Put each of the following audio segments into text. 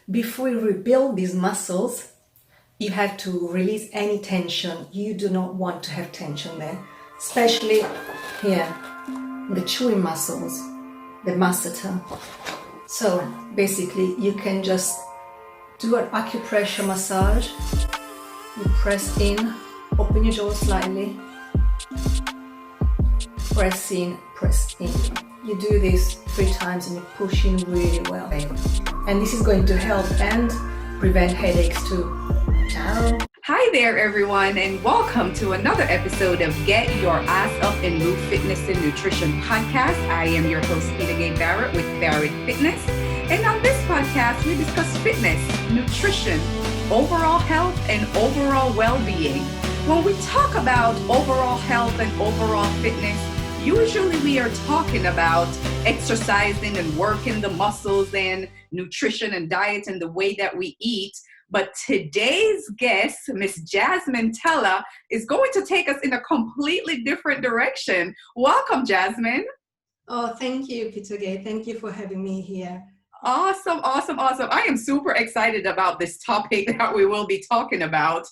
Before you rebuild these muscles, you have to release any tension. You do not want to have tension there, especially here, the chewing muscles, the masseter. So basically, you can just do an acupressure massage. You press in, open your jaw slightly, press in, press in. You do this 3 times and you push in really well. And this is going to help and prevent headaches too. Ciao. Hi there, everyone, and welcome to another episode of Get Your Ass Up and Move Fitness and Nutrition podcast. I am your host, peta-gay Barrett with Barrett Fitness. And on this podcast, we discuss fitness, nutrition, overall health, and overall well-being. When we talk about overall health and overall fitness, usually we are talking about exercising and working the muscles and nutrition and diet and the way that we eat. But today's guest, Miss Jasmine Tella, is going to take us in a completely different direction. Welcome, Jasmine. Oh, thank you, peta-gay. Thank you for having me here. Awesome. I am super excited about this topic that we will be talking about.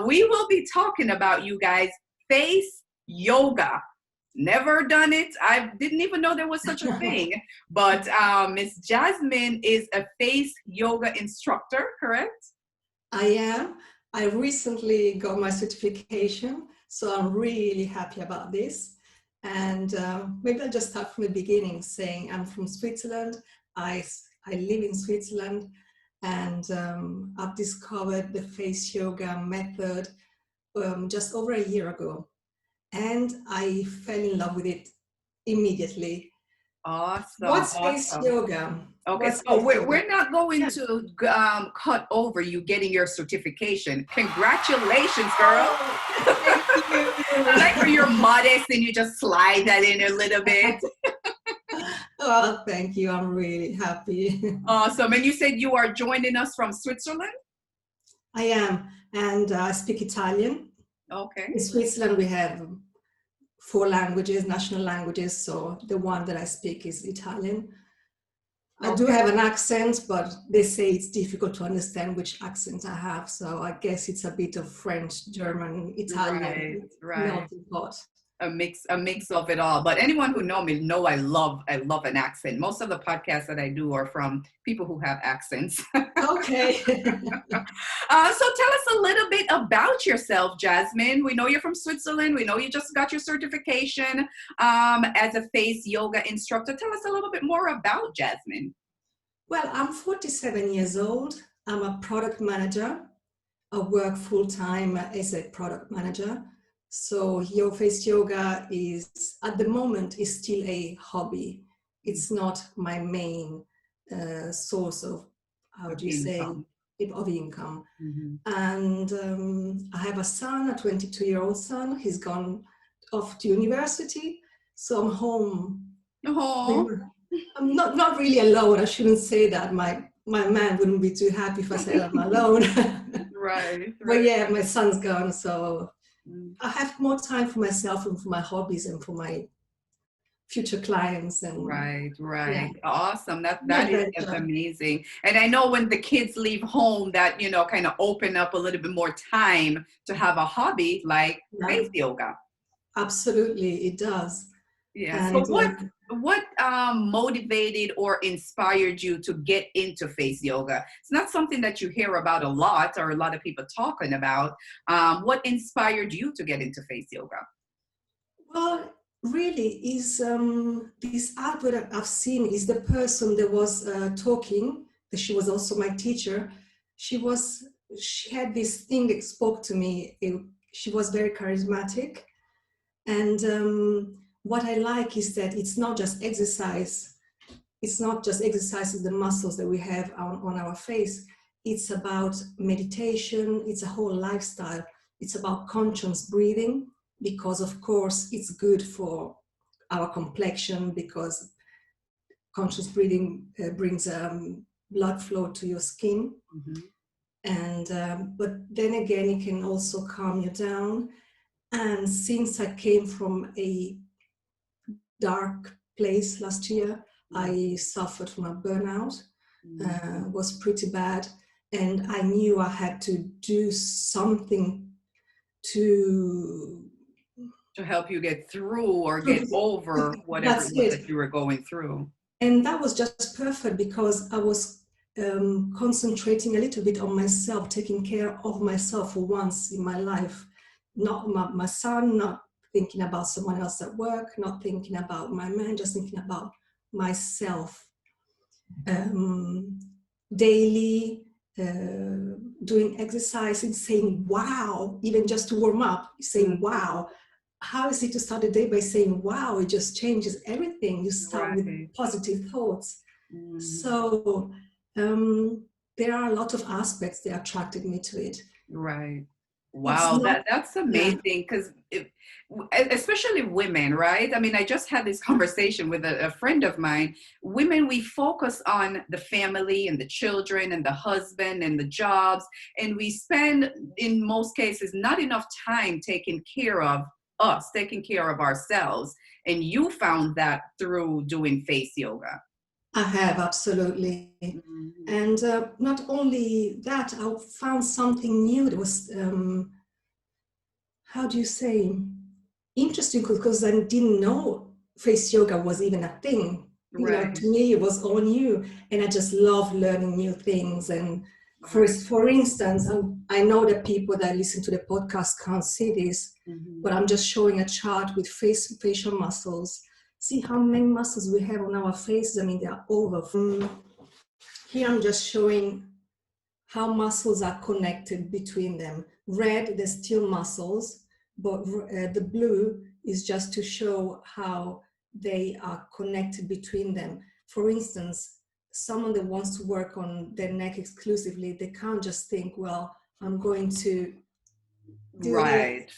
We will be talking about, you guys, face yoga. Never done it. I didn't even know there was such a thing. But Miss Jasmine is a face yoga instructor, correct? I am. I recently got my certification, so I'm really happy about this. And maybe I'll just start from the beginning saying I'm from Switzerland. I live in Switzerland, and I've discovered the face yoga method just over a year ago. And I fell in love with it immediately. Awesome. What's face yoga? Okay, so we're not going to cut over you getting your certification. Congratulations, girl. I like where you're modest and you just slide that in a little bit. Oh, thank you. I'm really happy. Awesome. And you said you are joining us from Switzerland? I am, and I speak Italian. Okay. In Switzerland, we have 4 languages, national languages, so the one that I speak is Italian. I do have an accent, but they say it's difficult to understand which accent I have, so I guess it's a bit of French, German, Italian, melting pot. A mix of it all. But anyone who know me know I love an accent. Most of the podcasts that I do are from people who have accents. Okay. So tell us a little bit about yourself, Jasmine. We know you're from Switzerland. We know you just got your certification as a face yoga instructor. Tell us a little bit more about Jasmine. Well, I'm 47 years old. I'm a product manager. I work full-time as a product manager. So your face yoga is, at the moment, is still a hobby. It's not my main source of, of income. Mm-hmm. And I have a son, a 22-year-old son. He's gone off to university. So I'm home. Oh. I'm not really alone. I shouldn't say that. My man wouldn't be too happy if I said I'm alone. Right. But yeah, my son's gone, so I have more time for myself and for my hobbies and for my future clients. And right. Yeah. Awesome. That is amazing. And I know when the kids leave home, that kind of open up a little bit more time to have a hobby like face yoga. Absolutely, it does. Yeah. And so what motivated or inspired you to get into face yoga? It's not something that you hear about a lot or a lot of people talking about. What inspired you to get into face yoga? Well, really is this advert I've seen is the person that was talking. She was also my teacher. She had this thing that spoke to me. She was very charismatic. And what I like is that it's not just exercise. It's not just exercising the muscles that we have on our face. It's about meditation. It's a whole lifestyle. It's about conscious breathing, because of course it's good for our complexion, because conscious breathing brings blood flow to your skin. Mm-hmm. And but then again, it can also calm you down. And since I came from a dark place last year, I suffered from a burnout. was pretty bad. And I knew I had to do something to help you get through or get over whatever it that's was it. that you were going through. And that was just perfect because I was concentrating a little bit on myself, taking care of myself for once in my life. Not my son, not thinking about someone else at work, not thinking about my man, just thinking about myself. Daily, doing exercise and saying, wow, even just to warm up, saying, wow. How is it to start the day by saying, wow, it just changes everything. You start with positive thoughts. So there are a lot of aspects that attracted me to it. Right. Wow, that's amazing, because especially women, right? I mean, I just had this conversation with a friend of mine. Women, we focus on the family and the children and the husband and the jobs, and we spend, in most cases, not enough time taking care of us, taking care of ourselves. And you found that through doing face yoga. I have, absolutely. And not only that, I found something new that was, how do you say, interesting, because I didn't know face yoga was even a thing. You know, to me, it was all new, and I just love learning new things. And for instance, I know that people that listen to the podcast can't see this, but I'm just showing a chart with facial muscles. See how many muscles we have on our faces. I mean, they are over. Here I'm just showing how muscles are connected between them. Red, they're still muscles, but the blue is just to show how they are connected between them. For instance, someone that wants to work on their neck exclusively, they can't just think, well, I'm going to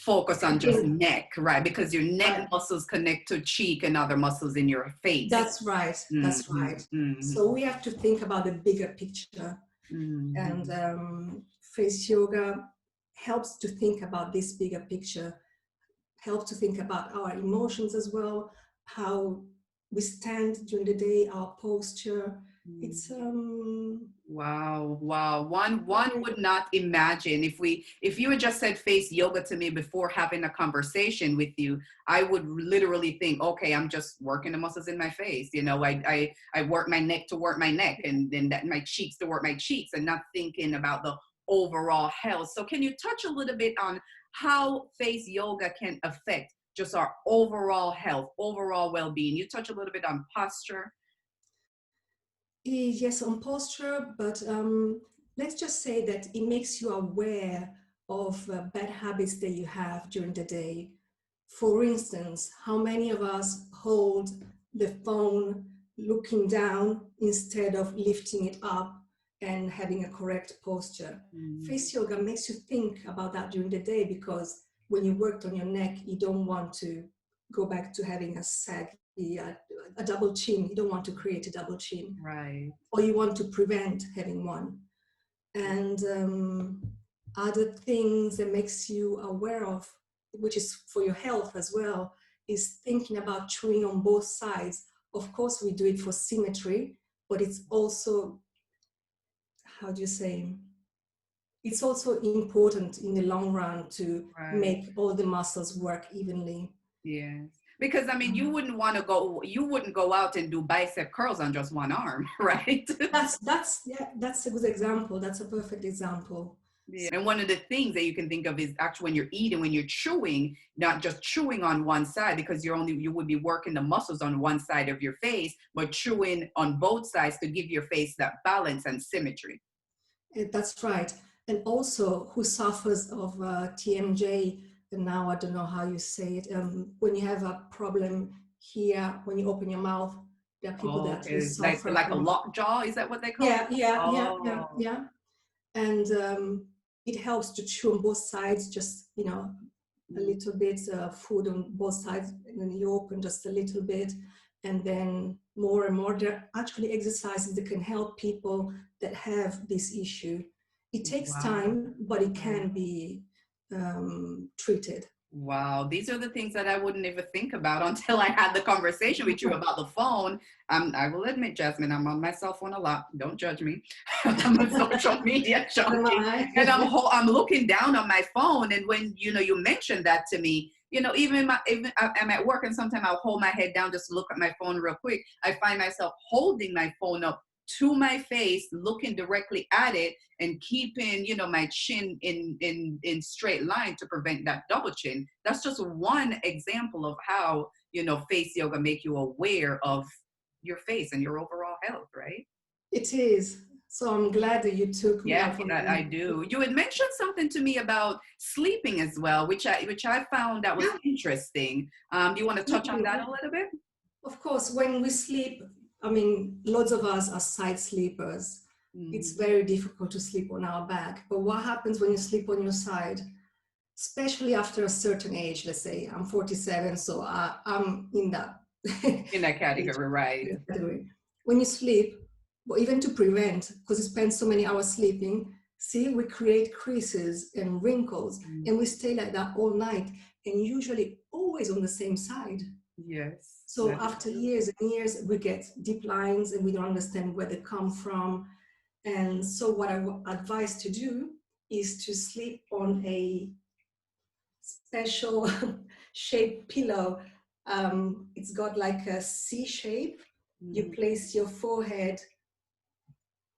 focus on just neck, right? Because your neck muscles connect to cheek and other muscles in your face. That's right. That's right. So we have to think about the bigger picture. And face yoga helps to think about this bigger picture, helps to think about our emotions as well, how we stand during the day, our posture. It's wow. One would not imagine, if you had just said face yoga to me before having a conversation with you, I would literally think, okay, I'm just working the muscles in my face. You know, I work my neck to work my neck, and then my cheeks to work my cheeks, and not thinking about the overall health. So can you touch a little bit on how face yoga can affect just our overall health, overall well-being? You touch a little bit on posture. Yes, on posture, but let's just say that it makes you aware of bad habits that you have during the day. For instance, how many of us hold the phone looking down instead of lifting it up and having a correct posture? Face yoga makes you think about that during the day, because when you worked on your neck, you don't want to go back to having a saggy, a double chin. You don't want to create a double chin, right? Or you want to prevent having one. And other things that makes you aware of, which is for your health as well, is thinking about chewing on both sides. Of course, we do it for symmetry, but it's also, how do you say, it's also important in the long run to make all the muscles work evenly. Yes. Because I mean, you wouldn't go out and do bicep curls on just one arm, right? That's a good example. That's a perfect example. Yeah. And one of the things that you can think of is actually when you're eating, when you're chewing, not just chewing on one side, because you would be working the muscles on one side of your face, but chewing on both sides to give your face that balance and symmetry. That's right. And also, who suffers of TMJ, and now I don't know how you say it, when you have a problem here, when you open your mouth, there are people that actually suffer. Like a lockjaw, is that what they call it? Yeah. And it helps to chew on both sides, just, a little bit food on both sides, and then you open just a little bit, and then more and more. There are actually exercises that can help people that have this issue. It takes time, but it can be treated. Wow, these are the things that I wouldn't even think about until I had the conversation with you about the phone. I will admit, Jasmine, I'm on my cell phone a lot. Don't judge me. I'm a social media Am junkie, I? and I'm looking down on my phone. And when you mentioned that to me, even I'm at work, and sometimes I'll hold my head down just to look at my phone real quick. I find myself holding my phone up to my face, looking directly at it, and keeping my chin in straight line to prevent that double chin. That's just one example of how face yoga make you aware of your face and your overall health, right? It is. So I'm glad that you took me Yeah, up on I do. You had mentioned something to me about sleeping as well, which I found that was yeah, interesting. Do you want to touch on sleeping. that a little bit? Of course, when we sleep, I mean, lots of us are side sleepers. It's Mhm. very difficult to sleep on our back. But what happens when you sleep on your side, especially after a certain age? Let's say I'm 47, so I'm in that In that age category, right? category. When you sleep, but even to prevent, because you spend so many hours sleeping, see, we create creases and wrinkles, Mm. and we stay like that all night, and usually always on the same side. Yes, So that is after true. years and years, we get deep lines and we don't understand where they come from. And so what I would advise to do is to sleep on a special shaped pillow. It's got like a C shape. You Mhm. place your forehead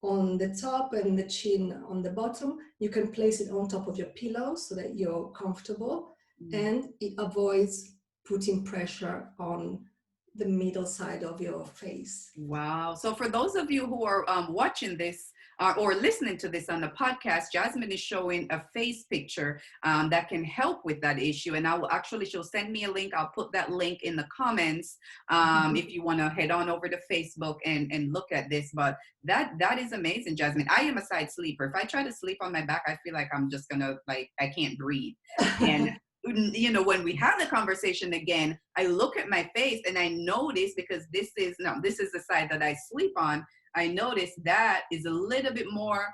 on the top and the chin on the bottom. You can place it on top of your pillow so that you're comfortable, Mm. and it avoids putting pressure on the middle side of your face. Wow. So for those of you who are watching this or listening to this on the podcast, Jasmine is showing a face picture that can help with that issue. And she'll send me a link. I'll put that link in the comments if you want to head on over to Facebook and look at this. But that is amazing, Jasmine. I am a side sleeper. If I try to sleep on my back, I feel like I'm just gonna I can't breathe. And when we have the conversation again, I look at my face and I notice, because this is the side that I sleep on. I notice that is a little bit more,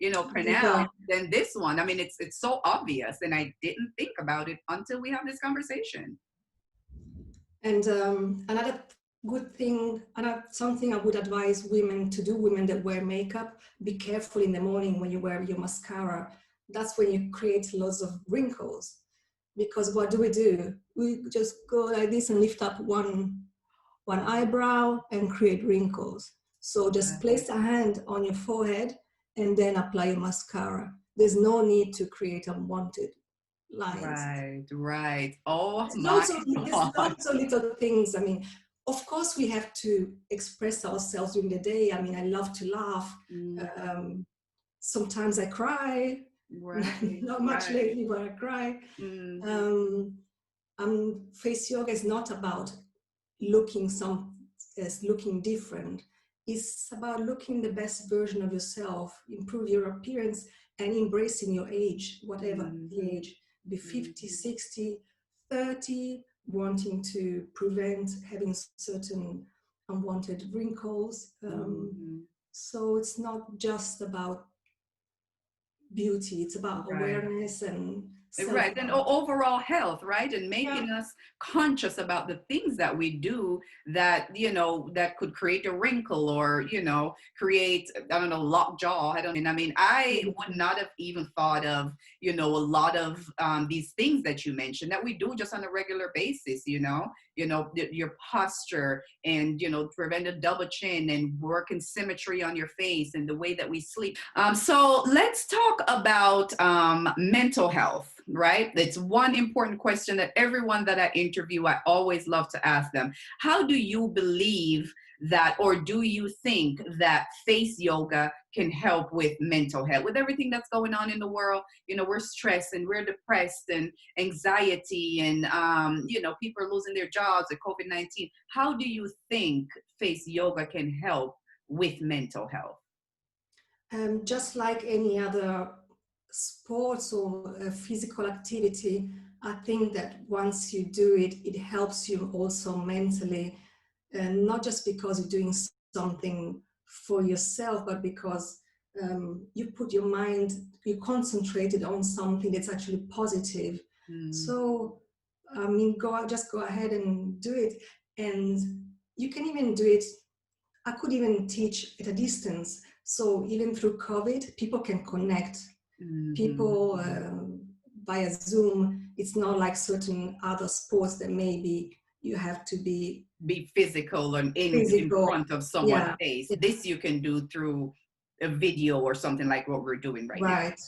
Deeper. pronounced than this one. I mean, it's so obvious, and I didn't think about it until we have this conversation. And another good thing, something I would advise women to do, women that wear makeup, be careful in the morning when you wear your mascara. That's when you create lots of wrinkles. Because what do? We just go like this and lift up one eyebrow and create wrinkles. So just place a hand on your forehead and then apply your mascara. There's no need to create unwanted lines. Right, right. Oh my There's God. lots of little things. I mean, of course, we have to express ourselves during the day. I mean, I love to laugh. Mm, Sometimes I cry. right, Not much right. lately, but I cry. Mm, Um, Face yoga is not about looking looking different. It's about looking the best version of yourself, improve your appearance, and embracing your age, whatever the mhm, age, be 50, mhm, 60, 30, wanting to prevent having certain unwanted wrinkles. mhm. So it's not just about beauty, it's about Right. awareness and Right. And self-love. overall health, right? And Yeah. making us conscious about the things that we do that, that could create a wrinkle or, create, I don't know, locked jaw. I mean, I would not have even thought of, a lot of these things that you mentioned that we do just on a regular basis, your posture and, prevent a double chin and working symmetry on your face and the way that we sleep. So let's talk about mental health, right? It's one important question that everyone that I interview, I always love to ask them. How do you believe that, or do you think that face yoga can help with mental health? With everything that's going on in the world, we're stressed and we're depressed and anxiety and, people are losing their jobs at COVID-19. How do you think face yoga can help with mental health? Just like any other sports or physical activity, I think that once you do it, it helps you also mentally, and not just because you're doing something for yourself, but because you put your mind, you concentrated on something that's actually positive. Mm, So I mean, just go ahead and do it. And you can even do it. I could even teach at a distance. So even through COVID, people can connect. People via Zoom. It's not like certain other sports that maybe you have to be physical and in physical. front of someone's Yeah, face. This you can do through a video or something like what we're doing right now. right.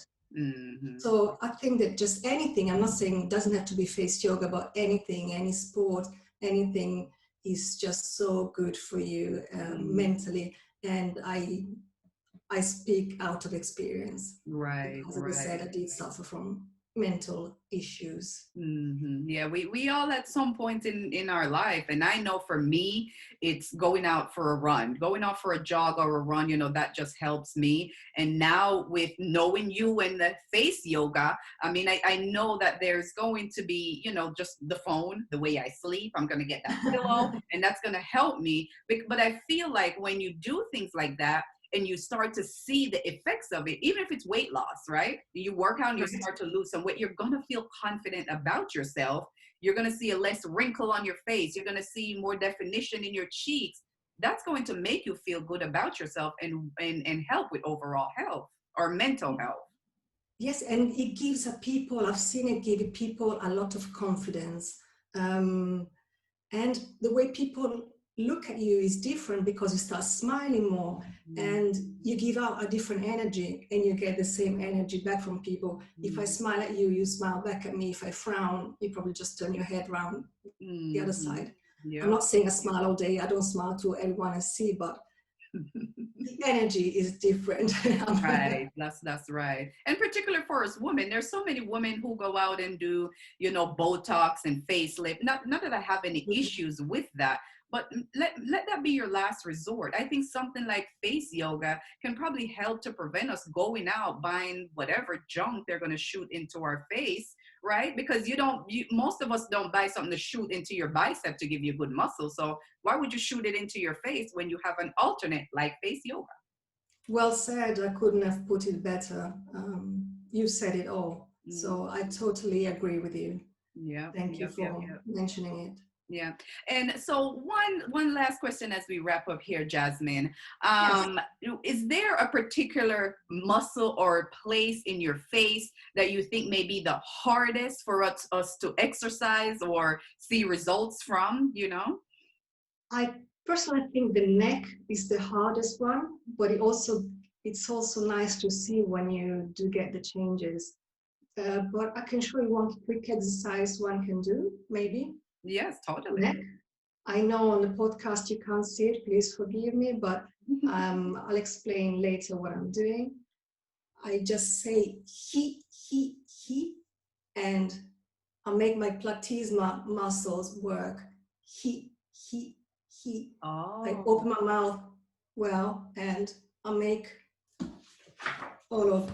So I think that just anything, I'm not saying it doesn't have to be face yoga, but anything, any sport, anything is just so good for you mentally. And I speak out of experience. Right, Because, as I said, I did suffer from mental issues. Yeah, we all at some point in our life, and I know for me, it's going out for a run, going out for a jog or a run, that just helps me. And now with knowing you and the face yoga, I mean, I know that there's going to be, just the phone, the way I sleep, I'm going to get that pillow, and that's going to help me. But I feel like when you do things like that, and you start to see the effects of it, even if it's weight loss, right? You work out and you start to lose some weight, you're going to feel confident about yourself. You're going to see a less wrinkle on your face. You're going to see more definition in your cheeks. That's going to make you feel good about yourself and help with overall health or mental health. Yes, and it gives people, I've seen it give people a lot of confidence. And the way people look at you is different because you start smiling more and you give out a different energy and you get the same energy back from people. If I smile at you, you smile back at me. If I frown, you probably just turn your head around the other side. Yep. I'm not saying I smile all day. I don't smile to everyone I see, but the energy is different. Right, that's right. And particularly for us women, there's so many women who go out and do, Botox and facelift. Not that I have any issues with that, but let that be your last resort. I think something like face yoga can probably help to prevent us going out buying whatever junk they're going to shoot into our face, right? Because most of us don't buy something to shoot into your bicep to give you good muscle. So why would you shoot it into your face when you have an alternate like face yoga? Well said. I couldn't have put it better. You said it all. So I totally agree with you. Yeah. Thank you for mentioning it. Yeah. And so one last question as we wrap up here, Jasmine. Yes. Is there a particular muscle or place in your face that you think may be the hardest for us to exercise or see results from, I personally think the neck is the hardest one, but it's also nice to see when you do get the changes. But I can show you one quick exercise one can do, maybe. Yes, totally. Neck. I know on the podcast you can't see it, please forgive me, but I'll explain later what I'm doing. I just say he, and I make my platysma muscles work. He. Oh. I open my mouth well, and I make all of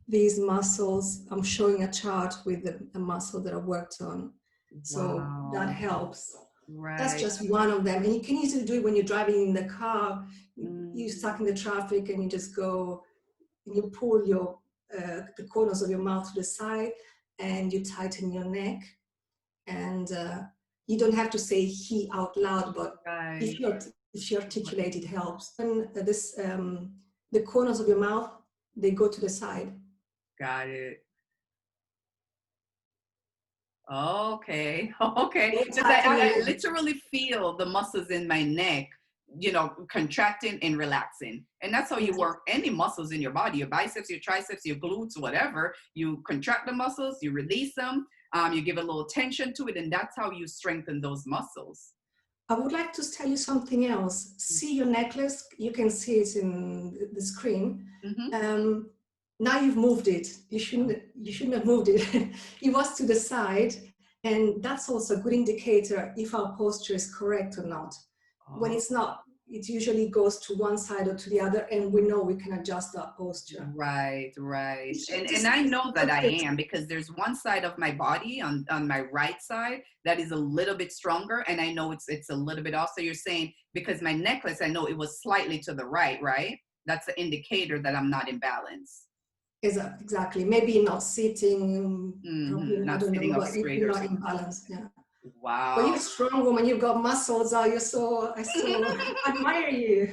these muscles. I'm showing a chart with a muscle that I worked on. So that helps. Right. That's just one of them. And you can easily do it when you're driving in the car. You're stuck in the traffic and you just go and you pull the corners of your mouth to the side and you tighten your neck. And you don't have to say he out loud, but if you articulate, it helps. And the corners of your mouth, they go to the side. Got it. Okay. I literally feel the muscles in my neck, contracting and relaxing. And that's how you work any muscles in your body, your biceps, your triceps, your glutes, whatever. You contract the muscles, you release them, you give a little tension to it, and that's how you strengthen those muscles. I would like to tell you something else. See your necklace? You can see it in the screen. Now you've moved it. You shouldn't have moved it. It was to the side, and that's also a good indicator if our posture is correct or not. When it's not, it usually goes to one side or to the other, and we know we can adjust our posture. Right. And I know that I am, because there's one side of my body on my right side that is a little bit stronger, and I know it's a little bit off. So you're saying because my necklace, I know it was slightly to the right? That's the indicator that I'm not in balance. Exactly. Maybe not sitting, probably, I Not don't sitting know, up but if straight you're or not in something. balance, yeah. But you're Wow. a strong woman. You've got muscles. I so admire you.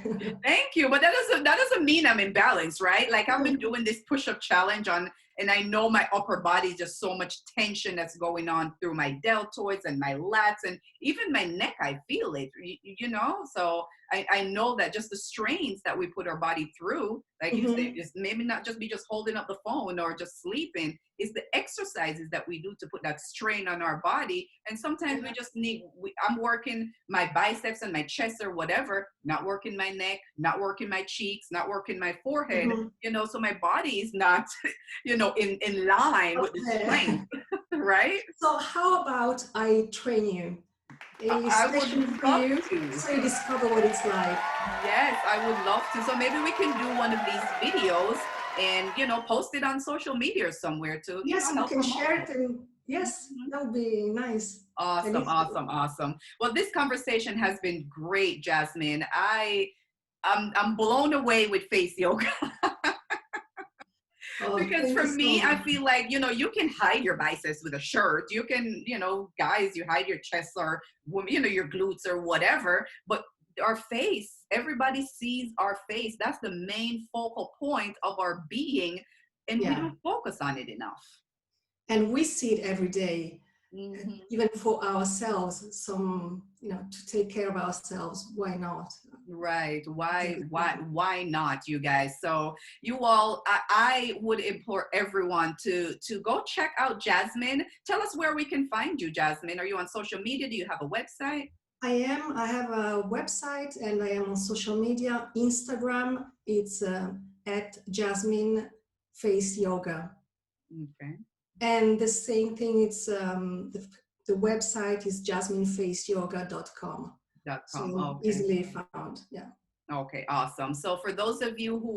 Thank you. But that doesn't mean I'm imbalanced, right? Like I've been doing this push-up challenge and I know my upper body is just so much tension that's going on through my deltoids and my lats and even my neck. I feel it, So I know that just the strains that we put our body through, like you said, is maybe not just holding up the phone or just sleeping. Is the exercises that we do to put that strain on our body. And sometimes we just I'm working my biceps and my chest or whatever, not working my neck, not working my cheeks, not working my forehead, so my body is not, in line with the strength, right? So how about I train you? A I session would for love you to. so you discover what it's like. Yes, I would love to. So maybe we can do one of these videos and, post it on social media somewhere to, Yes, we help can promote share it. it, and yes, Mhm. that would be nice. And Awesome, if, awesome, awesome. Well, this conversation has been great, Jasmine. I'm blown away with face yoga. oh, Because thank for you so me, I much. feel like, you can hide your biceps with a shirt. You can, guys, you hide your chest or, your glutes or whatever. But our face, everybody sees our face. That's the main focal point of our being. And we Yeah, don't focus on it enough. and we see it every day, Mhm. even for ourselves. To take care of ourselves. Why not? Right. Why not, you guys? So you all, I would implore everyone to go check out Jasmine. Tell us where we can find you, Jasmine. Are you on social media? Do you have a website? I am. I have a website and I am on social media. Instagram, it's at Jasmine Face Yoga. Okay. And the same thing, the website is jasminefaceyoga.com. .com. So Okay. easily found. Yeah. Okay, awesome. So for those of you who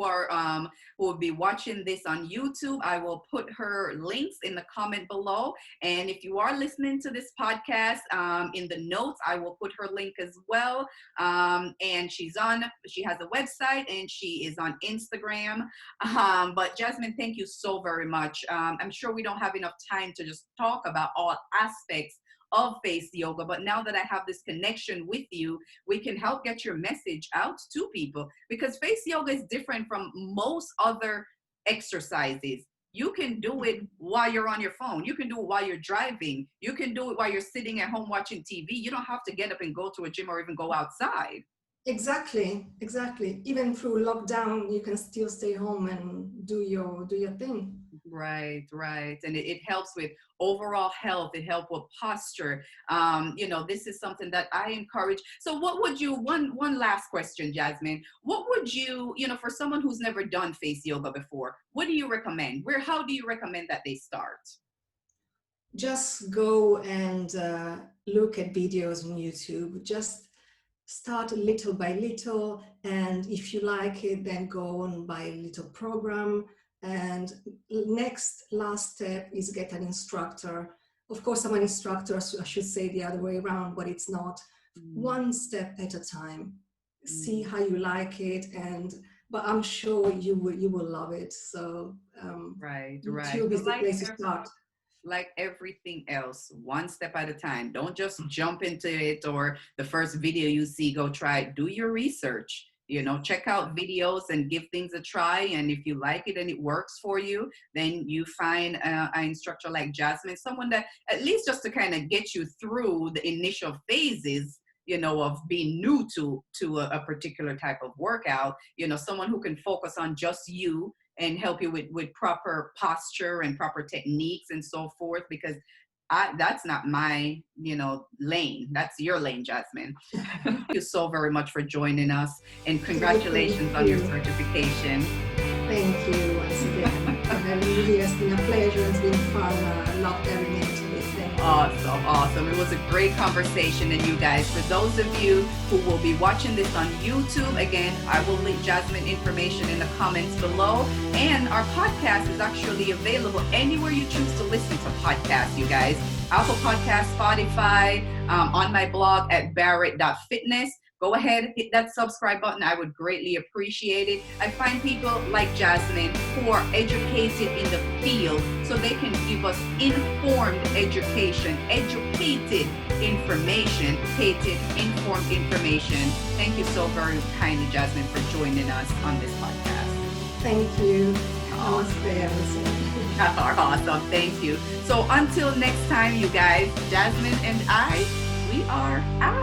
will be watching this on YouTube, I will put her links in the comment below. And if you are listening to this podcast, in the notes, I will put her link as well. And she has a website and she is on Instagram. But Jasmine, thank you so very much. I'm sure we don't have enough time to just talk about all aspects of face yoga, but now that I have this connection with you, we can help get your message out to people, because face yoga is different from most other exercises. You can do it while you're on your phone. You can do it while you're driving. You can do it while you're sitting at home watching TV. You don't have to get up and go to a gym or even go outside. Exactly. Even through lockdown, you can still stay home and do your thing. Right. And it helps with overall health. It helps with posture. This is something that I encourage. So what would you, one last question, Jasmine, what would you, for someone who's never done face yoga before, what do you recommend? How do you recommend that they start? Just go and look at videos on YouTube. Just start little by little, and if you like it, then go on by a little program. And last step is get an instructor. Of course, I'm an instructor, so I should say the other way around, but it's not. One step at a time. See how you like it, but I'm sure you will love it. So Right. YouTube is the place to start. Like everything else, one step at a time. Don't just jump into it, or the first video you see, go try it. Do your research. Check out videos and give things a try. And if you like it and it works for you, then you find an instructor like Jasmine, someone that at least just to kind of get you through the initial phases, of being new to a particular type of workout. Someone who can focus on just you and help you with proper posture and proper techniques and so forth, because that's not my, lane. That's your lane, Jasmine. Thank you so very much for joining us, and congratulations on your certification. Thank you once again. It really has been a pleasure. It's been fun. I loved every minute of it. Awesome. It was a great conversation. And you guys, for those of you who will be watching this on YouTube, again, I will link Jasmine information in the comments below. And our podcast is actually available anywhere you choose to listen to podcasts, you guys. Apple Podcasts, Spotify, on my blog at barrett.fitness. Go ahead, hit that subscribe button. I would greatly appreciate it. I find people like Jasmine who are educated in the field so they can give us informed education, educated information, informed information. Thank you so very kindly, Jasmine, for joining us on this podcast. Thank you. Awesome. Awesome. Thank you. So until next time, you guys, Jasmine and I, we are out.